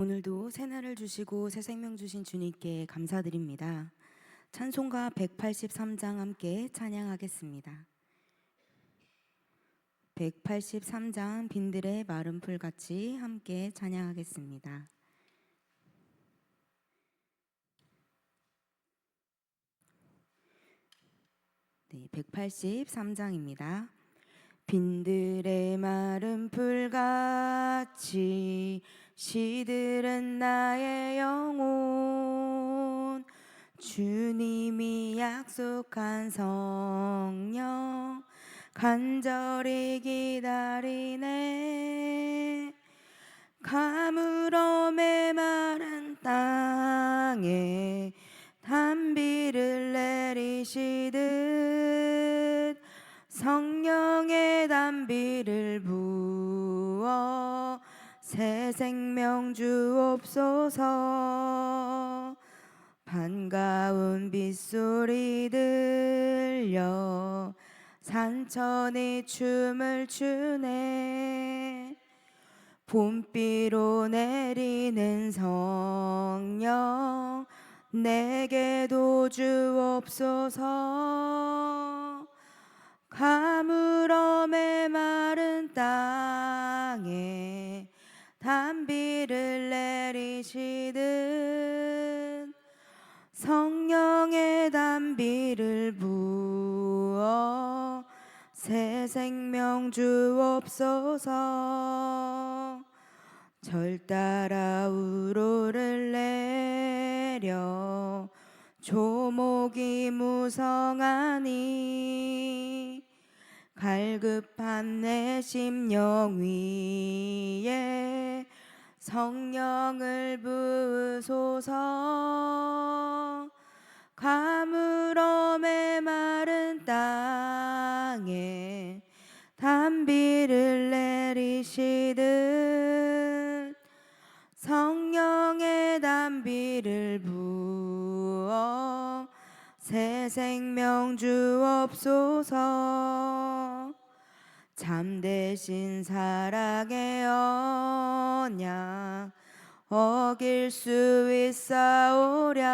오늘도 새날을 주시고 새 생명 주신 주님께 감사드립니다. 찬송가 183장 함께 찬양하겠습니다. 183장 빈들의 마른 풀같이 함께 찬양하겠습니다. 네, 183장입니다. 빈들의 마른 풀같이 시들은 나의 영혼, 주님이 약속한 성령 간절히 기다리네. 가물어 메마른 땅에 단비를 내리시듯 성령의 단비를 부어 새 생명 주옵소서. 반가운 빗소리 들려 산천이 춤을 추네. 봄비로 내리는 성령 내게도 주옵소서. 가물어 메마른 땅에 단비를 내리시듯 성령의 단비를 부어 새 생명 주옵소서. 절 따라 우로를 내려 조목이 무성하니 갈급한 내 심령 위에 성령을 부으소서. 가물어 메마른 땅에 단비를 내리시듯 성령의 단비를 부어 새 생명 주옵소서. 참되신 사랑의 언약 어길 수 있사오랴.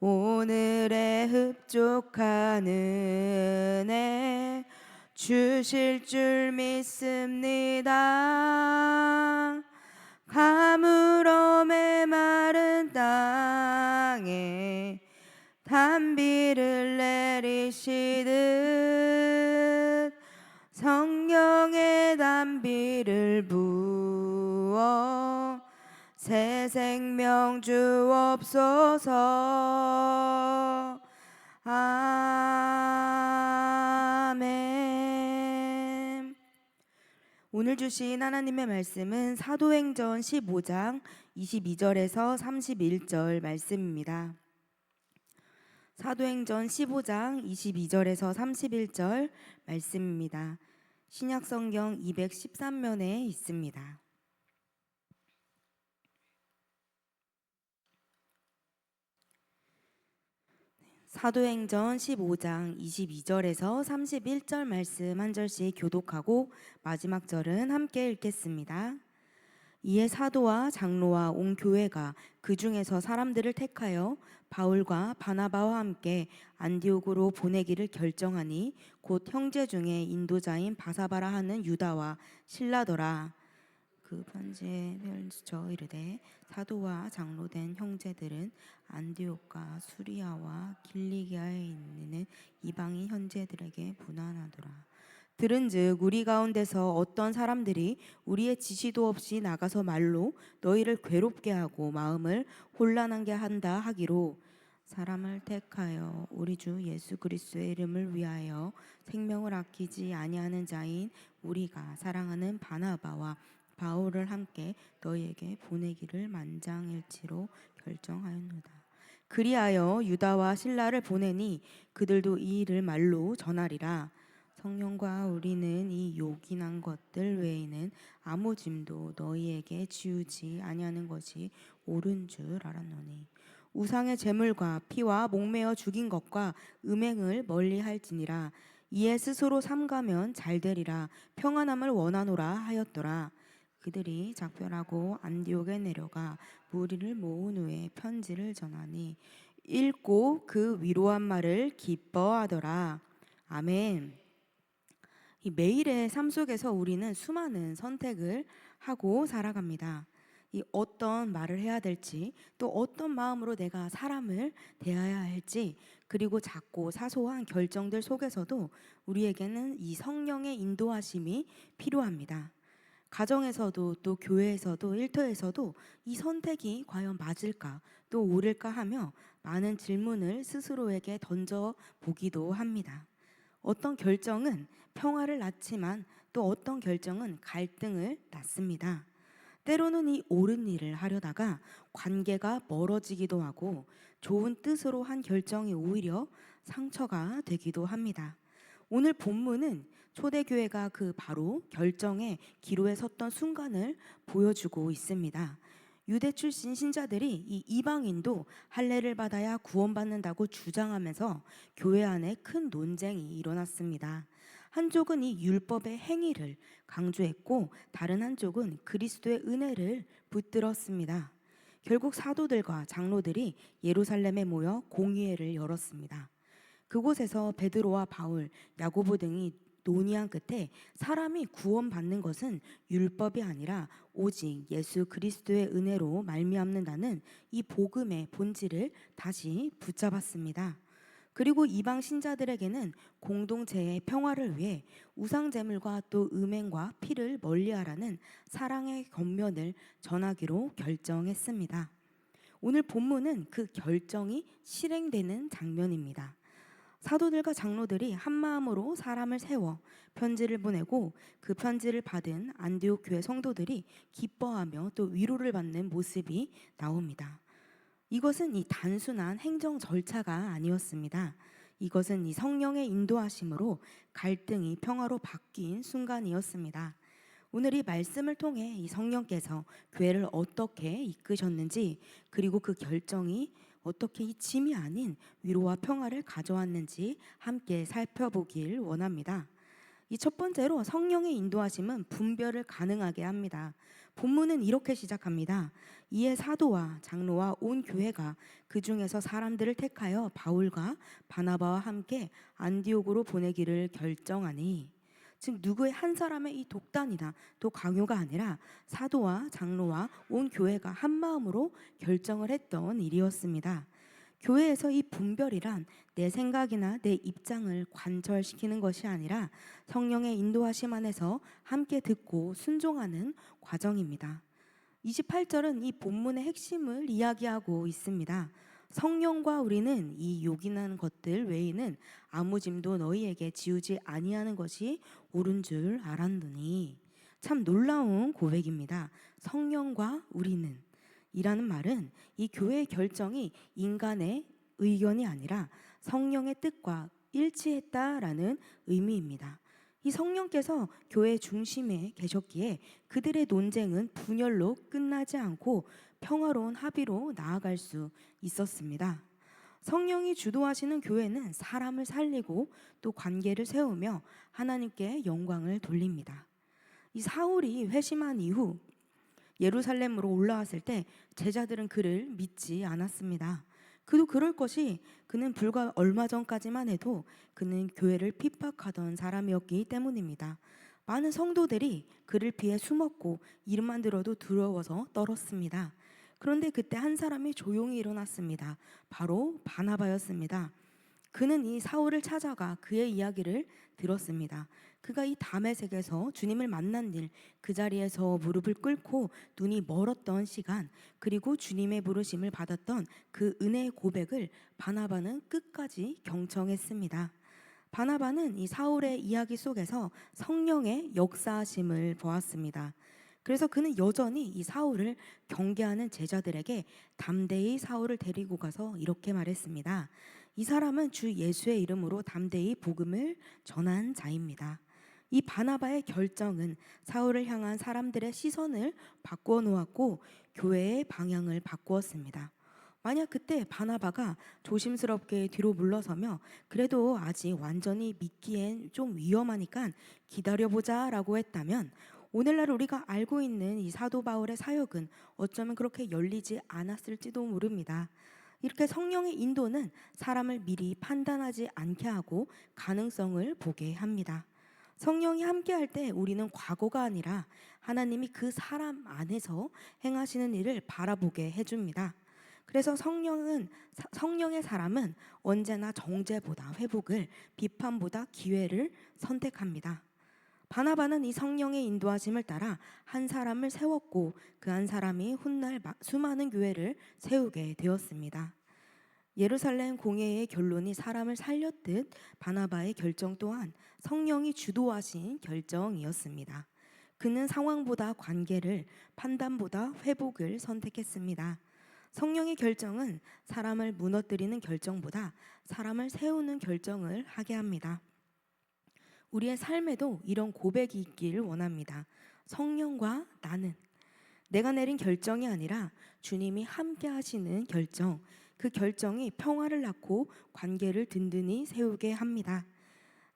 오늘의 흡족한 은혜 주실 줄 믿습니다. 가물어 메마른 땅에 단비를 내리시듯 성령의 단비를 부어 새 생명 주옵소서. 아멘. 오늘 주신 하나님의 말씀은 사도행전 15장 22절에서 31절 말씀입니다. 사도행전 15장 22절에서 31절 말씀입니다. 신약성경 213면에 있습니다. 사도행전 15장 22절에서 31절 말씀 한 절씩 교독하고 마지막 절은 함께 읽겠습니다. 이에 사도와 장로와 온 교회가 그 중에서 사람들을 택하여 바울과 바나바와 함께 안디옥으로 보내기를 결정하니 곧 형제 중에 인도자인 바사바라 하는 유다와 실라더라. 그 편지에 펼쳐 이르되 사도와 장로된 형제들은 안디옥과 수리아와 길리기아에 있는 이방인 형제들에게 분한하더라. 들은즉 우리 가운데서 어떤 사람들이 우리의 지시도 없이 나가서 말로 너희를 괴롭게 하고 마음을 혼란하게 한다 하기로 사람을 택하여 우리 주 예수 그리스도의 이름을 위하여 생명을 아끼지 아니하는 자인 우리가 사랑하는 바나바와 바울을 함께 너희에게 보내기를 만장일치로 결정하였노라. 그리하여 유다와 실라를 보내니 그들도 이 일을 말로 전하리라. 성령과 우리는 이 요긴한 것들 외에는 아무 짐도 너희에게 지우지 아니하는 것이 옳은 줄 알았노니 우상의 제물과 피와 목매어 죽인 것과 음행을 멀리할지니라. 이에 스스로 삼가면 잘되리라. 평안함을 원하노라 하였더라. 그들이 작별하고 안디옥에 내려가 무리를 모은 후에 편지를 전하니 읽고 그 위로한 말을 기뻐하더라. 아멘. 이 매일의 삶 속에서 우리는 수많은 선택을 하고 살아갑니다. 이 어떤 말을 해야 될지, 또 어떤 마음으로 내가 사람을 대해야 할지, 그리고 작고 사소한 결정들 속에서도 우리에게는 이 성령의 인도하심이 필요합니다. 가정에서도 또 교회에서도 일터에서도 이 선택이 과연 맞을까 또 옳을까 하며 많은 질문을 스스로에게 던져 보기도 합니다. 어떤 결정은 평화를 낳지만 또 어떤 결정은 갈등을 낳습니다. 때로는 이 옳은 일을 하려다가 관계가 멀어지기도 하고 좋은 뜻으로 한 결정이 오히려 상처가 되기도 합니다. 오늘 본문은 초대교회가 그 바로 결정의 기로에 섰던 순간을 보여주고 있습니다. 유대 출신 신자들이 이 이방인도 할례를 받아야 구원받는다고 주장하면서 교회 안에 큰 논쟁이 일어났습니다. 한쪽은 이 율법의 행위를 강조했고 다른 한쪽은 그리스도의 은혜를 붙들었습니다. 결국 사도들과 장로들이 예루살렘에 모여 공의회를 열었습니다. 그곳에서 베드로와 바울, 야고보 등이 논의한 끝에 사람이 구원받는 것은 율법이 아니라 오직 예수 그리스도의 은혜로 말미암는다는 이 복음의 본질을 다시 붙잡았습니다. 그리고 이방 신자들에게는 공동체의 평화를 위해 우상 제물과 또 음행과 피를 멀리하라는 사랑의 권면을 전하기로 결정했습니다. 오늘 본문은 그 결정이 실행되는 장면입니다. 사도들과 장로들이 한 마음으로 사람을 세워 편지를 보내고 그 편지를 받은 안디옥 교회 성도들이 기뻐하며 또 위로를 받는 모습이 나옵니다. 이것은 이 단순한 행정 절차가 아니었습니다. 이것은 이 성령의 인도하심으로 갈등이 평화로 바뀐 순간이었습니다. 오늘 이 말씀을 통해 이 성령께서 교회를 어떻게 이끄셨는지, 그리고 그 결정이 어떻게 이 짐이 아닌 위로와 평화를 가져왔는지 함께 살펴보길 원합니다. 이 첫 번째로 성령의 인도하심은 분별을 가능하게 합니다. 본문은 이렇게 시작합니다. 이에 사도와 장로와 온 교회가 그 중에서 사람들을 택하여 바울과 바나바와 함께 안디옥으로 보내기를 결정하니, 즉 누구의 한 사람의 이 독단이나 또 강요가 아니라 사도와 장로와 온 교회가 한 마음으로 결정을 했던 일이었습니다. 교회에서 이 분별이란 내 생각이나 내 입장을 관철시키는 것이 아니라 성령의 인도하심 안에서 함께 듣고 순종하는 과정입니다. 28절은 이 본문의 핵심을 이야기하고 있습니다. 성령과 우리는 이 요긴한 것들 외에는 아무 짐도 너희에게 지우지 아니하는 것이 옳은 줄 알았느니. 참 놀라운 고백입니다. 성령과 우리는 이라는 말은 이 교회의 결정이 인간의 의견이 아니라 성령의 뜻과 일치했다라는 의미입니다. 이 성령께서 교회 중심에 계셨기에 그들의 논쟁은 분열로 끝나지 않고 평화로운 합의로 나아갈 수 있었습니다. 성령이 주도하시는 교회는 사람을 살리고 또 관계를 세우며 하나님께 영광을 돌립니다. 이 사울이 회심한 이후 예루살렘으로 올라왔을 때 제자들은 그를 믿지 않았습니다. 그도 그럴 것이, 그는 불과 얼마 전까지만 해도 그는 교회를 핍박하던 사람이었기 때문입니다. 많은 성도들이 그를 피해 숨었고 이름만 들어도 두려워서 떨었습니다. 그런데 그때 한 사람이 조용히 일어났습니다. 바로 바나바였습니다. 그는 이 사울을 찾아가 그의 이야기를 들었습니다. 그가 이 다메섹에서 주님을 만난 일, 그 자리에서 무릎을 꿇고 눈이 멀었던 시간, 그리고 주님의 부르심을 받았던 그 은혜의 고백을 바나바는 끝까지 경청했습니다. 바나바는 이 사울의 이야기 속에서 성령의 역사하심을 보았습니다. 그래서 그는 여전히 이 사울을 경계하는 제자들에게 담대히 사울을 데리고 가서 이렇게 말했습니다. 이 사람은 주 예수의 이름으로 담대히 복음을 전한 자입니다. 이 바나바의 결정은 사울을 향한 사람들의 시선을 바꾸어 놓았고 교회의 방향을 바꾸었습니다. 만약 그때 바나바가 조심스럽게 뒤로 물러서며 그래도 아직 완전히 믿기엔 좀 위험하니까 기다려보자 라고 했다면 오늘날 우리가 알고 있는 이 사도 바울의 사역은 어쩌면 그렇게 열리지 않았을지도 모릅니다. 이렇게 성령의 인도는 사람을 미리 판단하지 않게 하고 가능성을 보게 합니다. 성령이 함께할 때 우리는 과거가 아니라 하나님이 그 사람 안에서 행하시는 일을 바라보게 해줍니다. 그래서 성령의 사람은 언제나 정죄보다 회복을, 비판보다 기회를 선택합니다. 바나바는 이 성령의 인도하심을 따라 한 사람을 세웠고 그 한 사람이 훗날 수많은 교회를 세우게 되었습니다. 예루살렘 공회의 결론이 사람을 살렸듯 바나바의 결정 또한 성령이 주도하신 결정이었습니다. 그는 상황보다 관계를, 판단보다 회복을 선택했습니다. 성령의 결정은 사람을 무너뜨리는 결정보다 사람을 세우는 결정을 하게 합니다. 우리의 삶에도 이런 고백이 있기를 원합니다. 성령과 나는, 내가 내린 결정이 아니라 주님이 함께 하시는 결정, 그 결정이 평화를 낳고 관계를 든든히 세우게 합니다.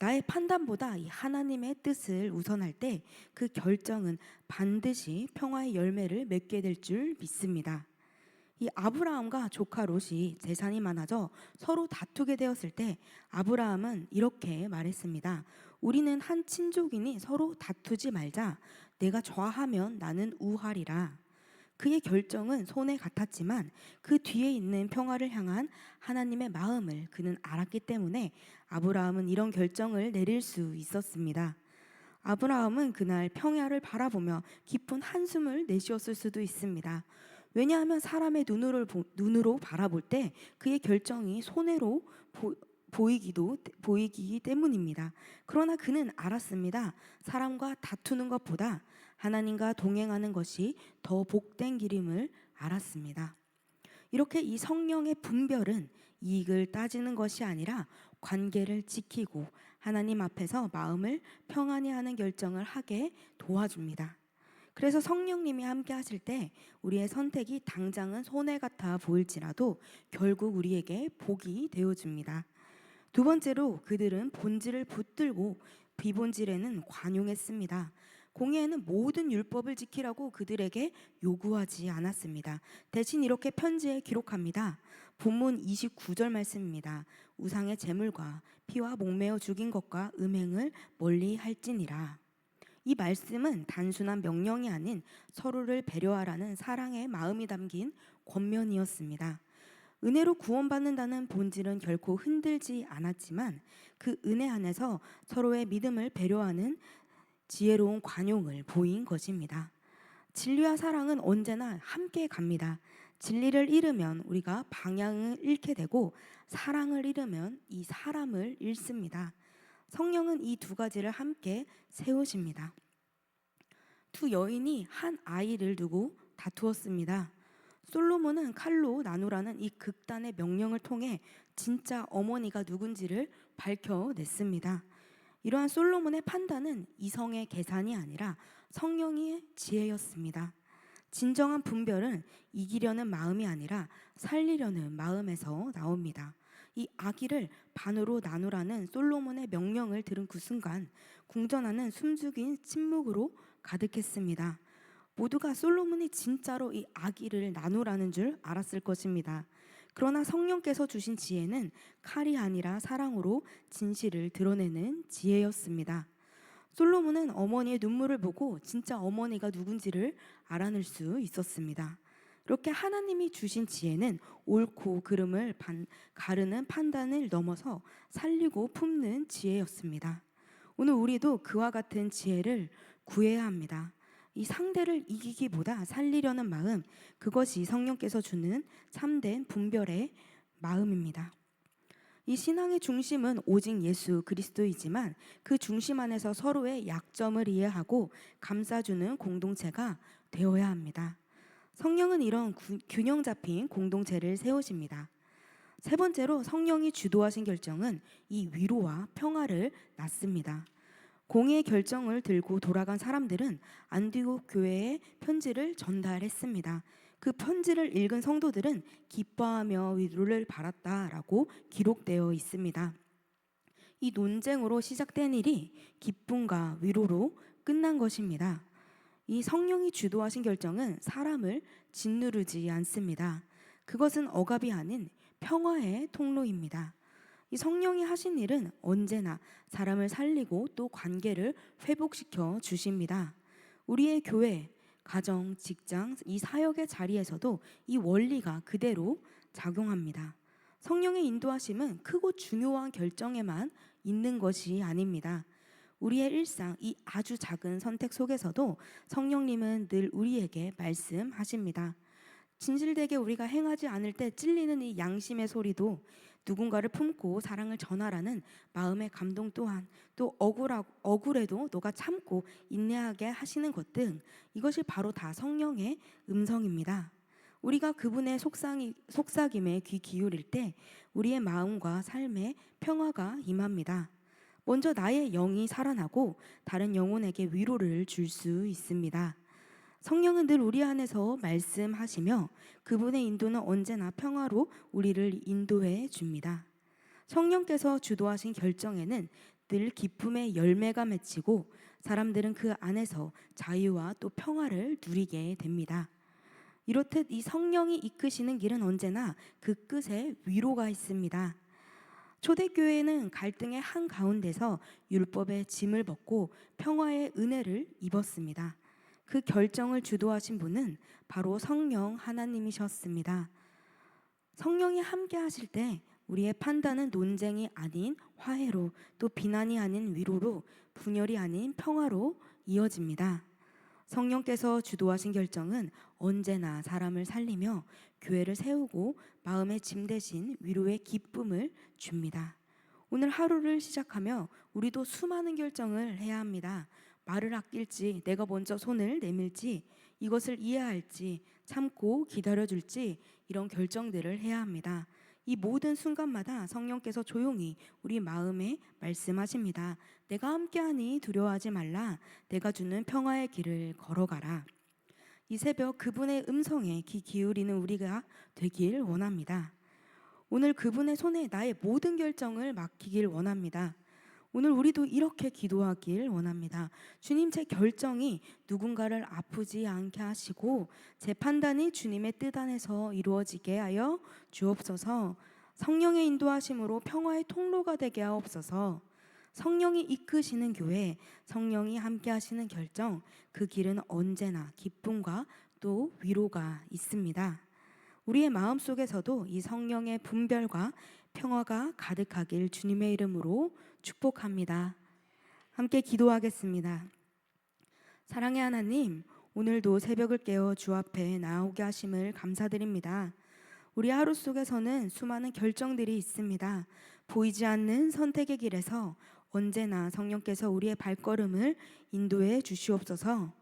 나의 판단보다 이 하나님의 뜻을 우선할 때 그 결정은 반드시 평화의 열매를 맺게 될 줄 믿습니다. 이 아브라함과 조카 롯이 재산이 많아져 서로 다투게 되었을 때 아브라함은 이렇게 말했습니다. 우리는 한 친족이니 서로 다투지 말자. 내가 좌하면 나는 우하리라. 그의 결정은 손해 같았지만 그 뒤에 있는 평화를 향한 하나님의 마음을 그는 알았기 때문에 아브라함은 이런 결정을 내릴 수 있었습니다. 아브라함은 그날 평야를 바라보며 깊은 한숨을 내쉬었을 수도 있습니다. 왜냐하면 사람의 눈으로 바라볼 때 그의 결정이 손해로 보이기 때문입니다. 그러나 그는 알았습니다. 사람과 다투는 것보다 하나님과 동행하는 것이 더 복된 길임을 알았습니다. 이렇게 이 성령의 분별은 이익을 따지는 것이 아니라 관계를 지키고 하나님 앞에서 마음을 평안히 하는 결정을 하게 도와줍니다. 그래서 성령님이 함께 하실 때 우리의 선택이 당장은 손해 같아 보일지라도 결국 우리에게 복이 되어줍니다. 두 번째로 그들은 본질을 붙들고 비본질에는 관용했습니다. 공회에는 모든 율법을 지키라고 그들에게 요구하지 않았습니다. 대신 이렇게 편지에 기록합니다. 본문 29절 말씀입니다. 우상의 제물과 피와 목매어 죽인 것과 음행을 멀리 할지니라. 이 말씀은 단순한 명령이 아닌 서로를 배려하라는 사랑의 마음이 담긴 권면이었습니다. 은혜로 구원받는다는 본질은 결코 흔들지 않았지만 그 은혜 안에서 서로의 믿음을 배려하는 지혜로운 관용을 보인 것입니다. 진리와 사랑은 언제나 함께 갑니다. 진리를 잃으면 우리가 방향을 잃게 되고 사랑을 잃으면 이 사람을 잃습니다. 성령은 이 두 가지를 함께 세우십니다. 두 여인이 한 아이를 두고 다투었습니다. 솔로몬은 칼로 나누라는 이 극단의 명령을 통해 진짜 어머니가 누군지를 밝혀냈습니다. 이러한 솔로몬의 판단은 이성의 계산이 아니라 성령의 지혜였습니다. 진정한 분별은 이기려는 마음이 아니라 살리려는 마음에서 나옵니다. 이 아기를 반으로 나누라는 솔로몬의 명령을 들은 그 순간 궁전안은 숨죽인 침묵으로 가득했습니다. 모두가 솔로몬이 진짜로 이 아기를 나누라는 줄 알았을 것입니다. 그러나 성령께서 주신 지혜는 칼이 아니라 사랑으로 진실을 드러내는 지혜였습니다. 솔로몬은 어머니의 눈물을 보고 진짜 어머니가 누군지를 알아낼 수 있었습니다. 이렇게 하나님이 주신 지혜는 옳고 그름을 가르는 판단을 넘어서 살리고 품는 지혜였습니다. 오늘 우리도 그와 같은 지혜를 구해야 합니다. 이 상대를 이기기보다 살리려는 마음, 그것이 성령께서 주는 참된 분별의 마음입니다. 이 신앙의 중심은 오직 예수 그리스도이지만 그 중심 안에서 서로의 약점을 이해하고 감싸주는 공동체가 되어야 합니다. 성령은 이런 균형 잡힌 공동체를 세우십니다. 세 번째로 성령이 주도하신 결정은 이 위로와 평화를 낳습니다. 공의의 결정을 들고 돌아간 사람들은 안디옥 교회에 편지를 전달했습니다. 그 편지를 읽은 성도들은 기뻐하며 위로를 받았다라고 기록되어 있습니다. 이 논쟁으로 시작된 일이 기쁨과 위로로 끝난 것입니다. 이 성령이 주도하신 결정은 사람을 짓누르지 않습니다. 그것은 억압이 아닌 평화의 통로입니다. 이 성령이 하신 일은 언제나 사람을 살리고 또 관계를 회복시켜 주십니다. 우리의 교회, 가정, 직장, 이 사역의 자리에서도 이 원리가 그대로 작용합니다. 성령의 인도하심은 크고 중요한 결정에만 있는 것이 아닙니다. 우리의 일상, 이 아주 작은 선택 속에서도 성령님은 늘 우리에게 말씀하십니다. 진실되게 우리가 행하지 않을 때 찔리는 이 양심의 소리도 누군가를 품고 사랑을 전하라는 마음의 감동 또한 또 억울해도 너가 참고 인내하게 하시는 것 등 이것이 바로 다 성령의 음성입니다. 우리가 그분의 속삭임에 귀 기울일 때 우리의 마음과 삶에 평화가 임합니다. 먼저 나의 영이 살아나고 다른 영혼에게 위로를 줄 수 있습니다. 성령은 늘 우리 안에서 말씀하시며 그분의 인도는 언제나 평화로 우리를 인도해 줍니다. 성령께서 주도하신 결정에는 늘 기쁨의 열매가 맺히고 사람들은 그 안에서 자유와 또 평화를 누리게 됩니다. 이렇듯 이 성령이 이끄시는 길은 언제나 그 끝에 위로가 있습니다. 초대교회는 갈등의 한가운데서 율법의 짐을 벗고 평화의 은혜를 입었습니다. 그 결정을 주도하신 분은 바로 성령 하나님이셨습니다. 성령이 함께 하실 때 우리의 판단은 논쟁이 아닌 화해로 또 비난이 아닌 위로로 분열이 아닌 평화로 이어집니다. 성령께서 주도하신 결정은 언제나 사람을 살리며 교회를 세우고 마음의 짐 대신 위로의 기쁨을 줍니다. 오늘 하루를 시작하며 우리도 수많은 결정을 해야 합니다. 말을 아낄지, 내가 먼저 손을 내밀지, 이것을 이해할지, 참고 기다려줄지 이런 결정들을 해야 합니다. 이 모든 순간마다 성령께서 조용히 우리 마음에 말씀하십니다. 내가 함께하니 두려워하지 말라. 내가 주는 평화의 길을 걸어가라. 이 새벽 그분의 음성에 귀 기울이는 우리가 되길 원합니다. 오늘 그분의 손에 나의 모든 결정을 맡기길 원합니다. 오늘 우리도 이렇게 기도하길 원합니다. 주님, 제 결정이 누군가를 아프지 않게 하시고 제 판단이 주님의 뜻 안에서 이루어지게 하여 주옵소서. 성령의 인도하심으로 평화의 통로가 되게 하옵소서. 성령이 이끄시는 교회, 성령이 함께 하시는 결정, 그 길은 언제나 기쁨과 또 위로가 있습니다. 우리의 마음속에서도 이 성령의 분별과 평화가 가득하길 주님의 이름으로 축복합니다. 함께 기도하겠습니다. 사랑의 하나님, 오늘도 새벽을 깨워 주 앞에 나오게 하심을 감사드립니다. 우리 하루 속에서는 수많은 결정들이 있습니다. 보이지 않는 선택의 길에서 언제나 성령께서 우리의 발걸음을 인도해 주시옵소서.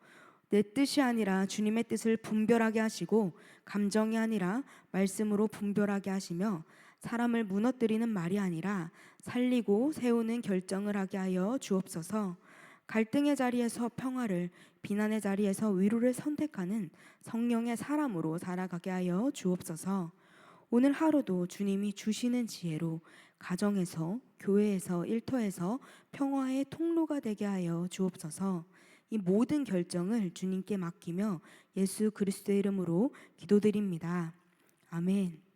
내 뜻이 아니라 주님의 뜻을 분별하게 하시고 감정이 아니라 말씀으로 분별하게 하시며 사람을 무너뜨리는 말이 아니라 살리고 세우는 결정을 하게 하여 주옵소서. 갈등의 자리에서 평화를, 비난의 자리에서 위로를 선택하는 성령의 사람으로 살아가게 하여 주옵소서. 오늘 하루도 주님이 주시는 지혜로 가정에서, 교회에서, 일터에서 평화의 통로가 되게 하여 주옵소서. 이 모든 결정을 주님께 맡기며 예수 그리스도의 이름으로 기도드립니다. 아멘.